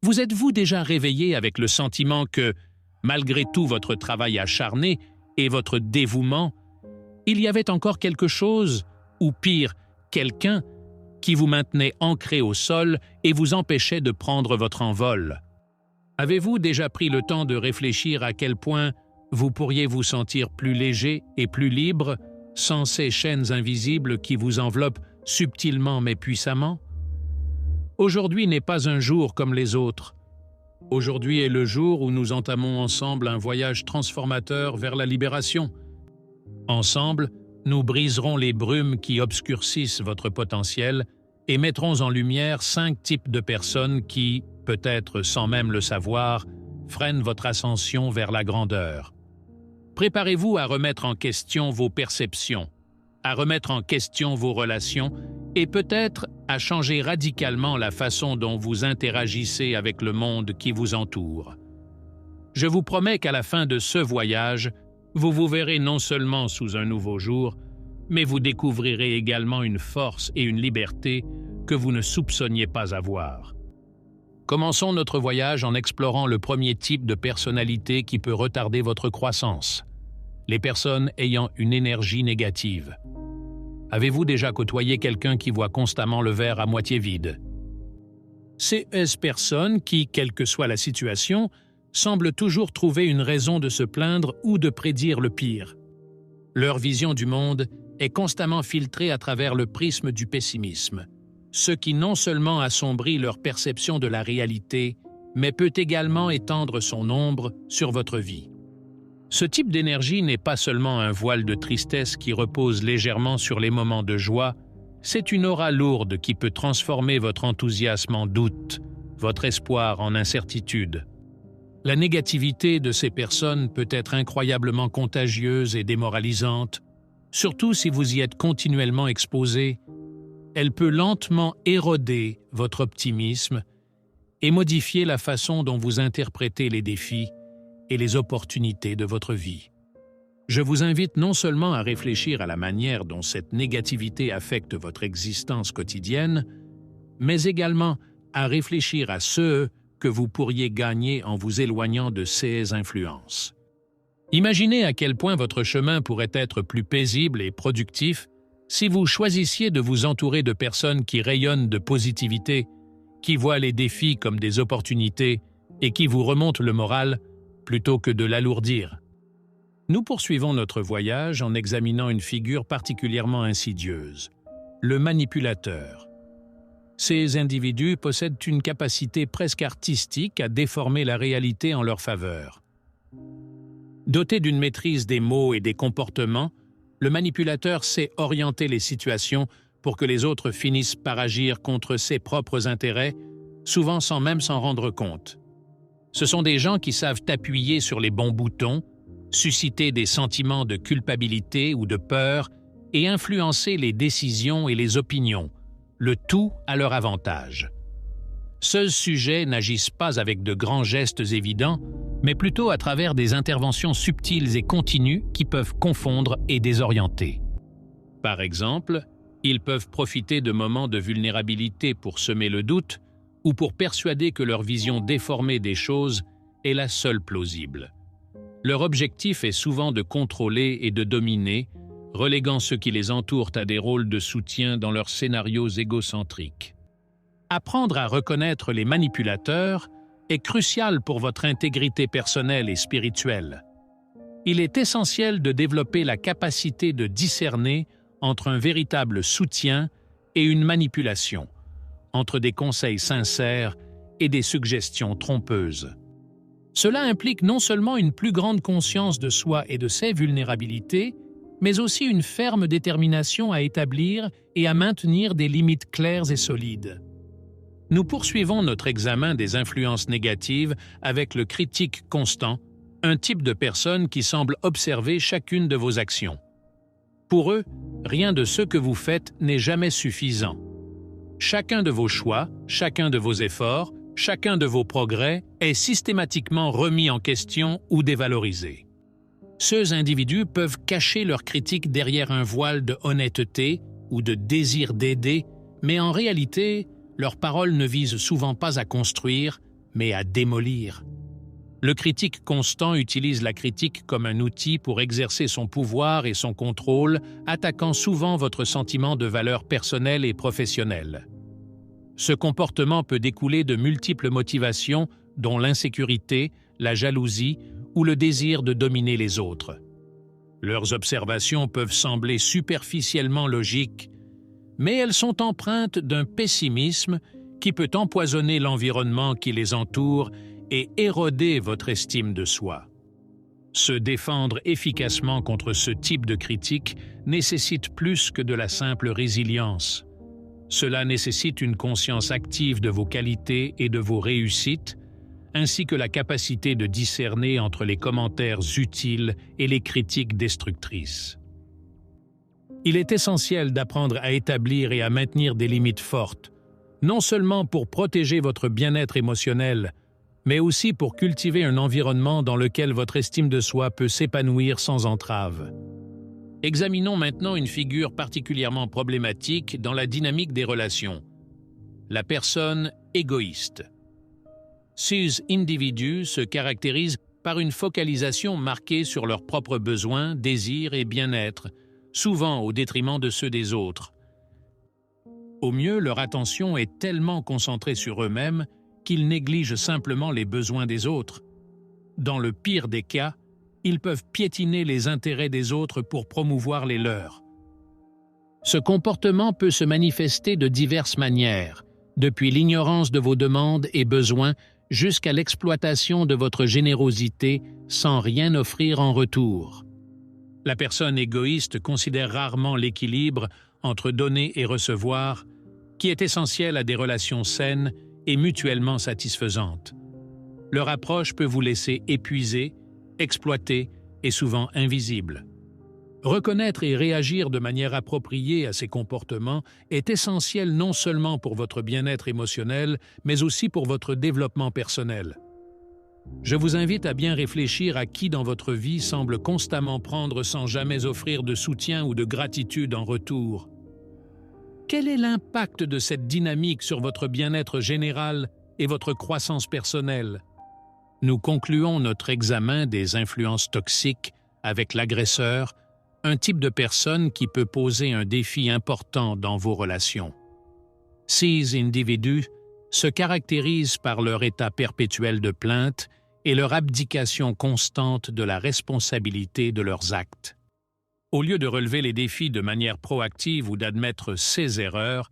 Vous êtes-vous déjà réveillé avec le sentiment que, malgré tout votre travail acharné et votre dévouement, il y avait encore quelque chose, ou pire, quelqu'un, qui vous maintenait ancré au sol et vous empêchait de prendre votre envol? Avez-vous déjà pris le temps de réfléchir à quel point vous pourriez vous sentir plus léger et plus libre sans ces chaînes invisibles qui vous enveloppent subtilement mais puissamment? Aujourd'hui n'est pas un jour comme les autres. Aujourd'hui est le jour où nous entamons ensemble un voyage transformateur vers la libération. Ensemble, nous briserons les brumes qui obscurcissent votre potentiel et mettrons en lumière 5 types de personnes qui, peut-être sans même le savoir, freinent votre ascension vers la grandeur. Préparez-vous à remettre en question vos perceptions, à remettre en question vos relations et peut-être à changer radicalement la façon dont vous interagissez avec le monde qui vous entoure. Je vous promets qu'à la fin de ce voyage, vous vous verrez non seulement sous un nouveau jour, mais vous découvrirez également une force et une liberté que vous ne soupçonniez pas avoir. Commençons notre voyage en explorant le premier type de personnalité qui peut retarder votre croissance: les personnes ayant une énergie négative. Avez-vous déjà côtoyé quelqu'un qui voit constamment le verre à moitié vide? Ces personnes qui, quelle que soit la situation, semblent toujours trouver une raison de se plaindre ou de prédire le pire. Leur vision du monde est constamment filtrée à travers le prisme du pessimisme, ce qui non seulement assombrit leur perception de la réalité, mais peut également étendre son ombre sur votre vie. Ce type d'énergie n'est pas seulement un voile de tristesse qui repose légèrement sur les moments de joie, c'est une aura lourde qui peut transformer votre enthousiasme en doute, votre espoir en incertitude. La négativité de ces personnes peut être incroyablement contagieuse et démoralisante, surtout si vous y êtes continuellement exposé. Elle peut lentement éroder votre optimisme et modifier la façon dont vous interprétez les défis et les opportunités de votre vie. Je vous invite non seulement à réfléchir à la manière dont cette négativité affecte votre existence quotidienne, mais également à réfléchir à ce que vous pourriez gagner en vous éloignant de ces influences. Imaginez à quel point votre chemin pourrait être plus paisible et productif si vous choisissiez de vous entourer de personnes qui rayonnent de positivité, qui voient les défis comme des opportunités et qui vous remontent le moral plutôt que de l'alourdir. Nous poursuivons notre voyage en examinant une figure particulièrement insidieuse, le manipulateur. Ces individus possèdent une capacité presque artistique à déformer la réalité en leur faveur. Doté d'une maîtrise des mots et des comportements, le manipulateur sait orienter les situations pour que les autres finissent par agir contre ses propres intérêts, souvent sans même s'en rendre compte. Ce sont des gens qui savent appuyer sur les bons boutons, susciter des sentiments de culpabilité ou de peur et influencer les décisions et les opinions, le tout à leur avantage. Ces sujets n'agissent pas avec de grands gestes évidents, mais plutôt à travers des interventions subtiles et continues qui peuvent confondre et désorienter. Par exemple, ils peuvent profiter de moments de vulnérabilité pour semer le doute ou pour persuader que leur vision déformée des choses est la seule plausible. Leur objectif est souvent de contrôler et de dominer, reléguant ceux qui les entourent à des rôles de soutien dans leurs scénarios égocentriques. Apprendre à reconnaître les manipulateurs est crucial pour votre intégrité personnelle et spirituelle. Il est essentiel de développer la capacité de discerner entre un véritable soutien et une manipulation, entre des conseils sincères et des suggestions trompeuses. Cela implique non seulement une plus grande conscience de soi et de ses vulnérabilités, mais aussi une ferme détermination à établir et à maintenir des limites claires et solides. Nous poursuivons notre examen des influences négatives avec le critique constant, un type de personne qui semble observer chacune de vos actions. Pour eux, rien de ce que vous faites n'est jamais suffisant. Chacun de vos choix, chacun de vos efforts, chacun de vos progrès est systématiquement remis en question ou dévalorisé. Ces individus peuvent cacher leurs critiques derrière un voile de honnêteté ou de désir d'aider, mais en réalité, leurs paroles ne visent souvent pas à construire, mais à démolir. Le critique constant utilise la critique comme un outil pour exercer son pouvoir et son contrôle, attaquant souvent votre sentiment de valeur personnelle et professionnelle. Ce comportement peut découler de multiples motivations, dont l'insécurité, la jalousie ou le désir de dominer les autres. Leurs observations peuvent sembler superficiellement logiques, mais elles sont empreintes d'un pessimisme qui peut empoisonner l'environnement qui les entoure et éroder votre estime de soi. Se défendre efficacement contre ce type de critique nécessite plus que de la simple résilience. Cela nécessite une conscience active de vos qualités et de vos réussites, ainsi que la capacité de discerner entre les commentaires utiles et les critiques destructrices. Il est essentiel d'apprendre à établir et à maintenir des limites fortes, non seulement pour protéger votre bien-être émotionnel, mais aussi pour cultiver un environnement dans lequel votre estime de soi peut s'épanouir sans entrave. Examinons maintenant une figure particulièrement problématique dans la dynamique des relations: la personne égoïste. Ces individus se caractérisent par une focalisation marquée sur leurs propres besoins, désirs et bien-être, souvent au détriment de ceux des autres. Au mieux, leur attention est tellement concentrée sur eux-mêmes qu'ils négligent simplement les besoins des autres. Dans le pire des cas, ils peuvent piétiner les intérêts des autres pour promouvoir les leurs. Ce comportement peut se manifester de diverses manières, depuis l'ignorance de vos demandes et besoins jusqu'à l'exploitation de votre générosité sans rien offrir en retour. La personne égoïste considère rarement l'équilibre entre donner et recevoir, qui est essentiel à des relations saines et mutuellement satisfaisantes. Leur approche peut vous laisser épuisé, exploité et souvent invisible. Reconnaître et réagir de manière appropriée à ces comportements est essentiel non seulement pour votre bien-être émotionnel, mais aussi pour votre développement personnel. Je vous invite à bien réfléchir à qui dans votre vie semble constamment prendre sans jamais offrir de soutien ou de gratitude en retour. Quel est l'impact de cette dynamique sur votre bien-être général et votre croissance personnelle? Nous concluons notre examen des influences toxiques avec l'agresseur, un type de personne qui peut poser un défi important dans vos relations. Ces individus se caractérisent par leur état perpétuel de plainte et leur abdication constante de la responsabilité de leurs actes. Au lieu de relever les défis de manière proactive ou d'admettre ses erreurs,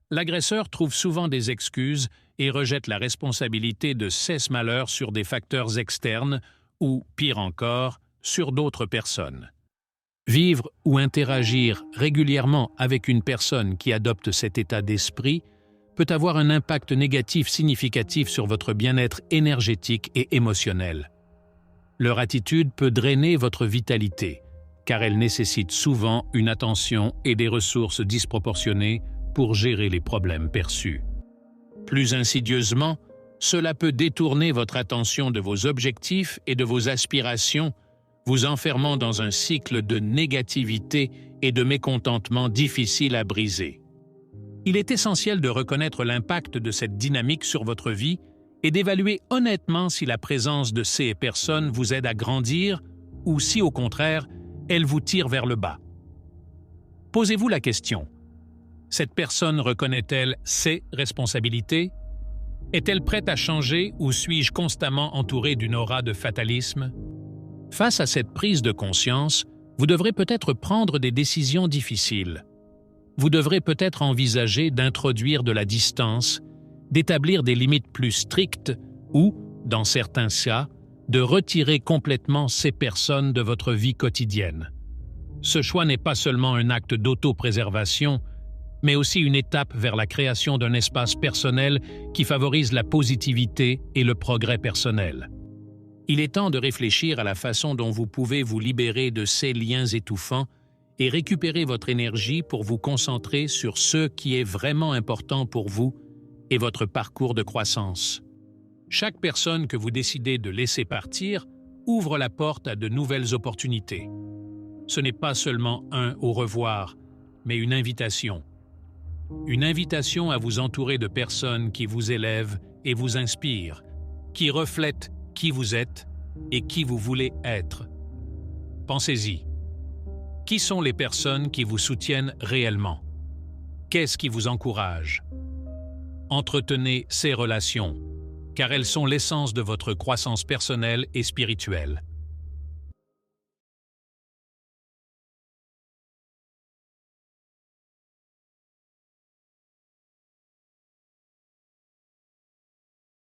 l'agresseur trouve souvent des excuses et rejette la responsabilité de ses malheurs sur des facteurs externes ou, pire encore, sur d'autres personnes. Vivre ou interagir régulièrement avec une personne qui adopte cet état d'esprit peut avoir un impact négatif significatif sur votre bien-être énergétique et émotionnel. Leur attitude peut drainer votre vitalité, car elle nécessite souvent une attention et des ressources disproportionnées pour gérer les problèmes perçus. Plus insidieusement, cela peut détourner votre attention de vos objectifs et de vos aspirations, vous enfermant dans un cycle de négativité et de mécontentement difficile à briser. Il est essentiel de reconnaître l'impact de cette dynamique sur votre vie et d'évaluer honnêtement si la présence de ces personnes vous aide à grandir ou si, au contraire, elle vous tire vers le bas. Posez-vous la question: cette personne reconnaît-elle ses responsabilités? Est-elle prête à changer ou suis-je constamment entouré d'une aura de fatalisme? Face à cette prise de conscience, vous devrez peut-être prendre des décisions difficiles. Vous devrez peut-être envisager d'introduire de la distance, d'établir des limites plus strictes ou, dans certains cas, de retirer complètement ces personnes de votre vie quotidienne. Ce choix n'est pas seulement un acte d'auto-préservation, mais aussi une étape vers la création d'un espace personnel qui favorise la positivité et le progrès personnel. Il est temps de réfléchir à la façon dont vous pouvez vous libérer de ces liens étouffants et récupérer votre énergie pour vous concentrer sur ce qui est vraiment important pour vous et votre parcours de croissance. Chaque personne que vous décidez de laisser partir ouvre la porte à de nouvelles opportunités. Ce n'est pas seulement un au revoir, mais une invitation. Une invitation à vous entourer de personnes qui vous élèvent et vous inspirent, qui reflètent qui vous êtes et qui vous voulez être. Pensez-y. Qui sont les personnes qui vous soutiennent réellement? Qu'est-ce qui vous encourage? Entretenez ces relations, car elles sont l'essence de votre croissance personnelle et spirituelle.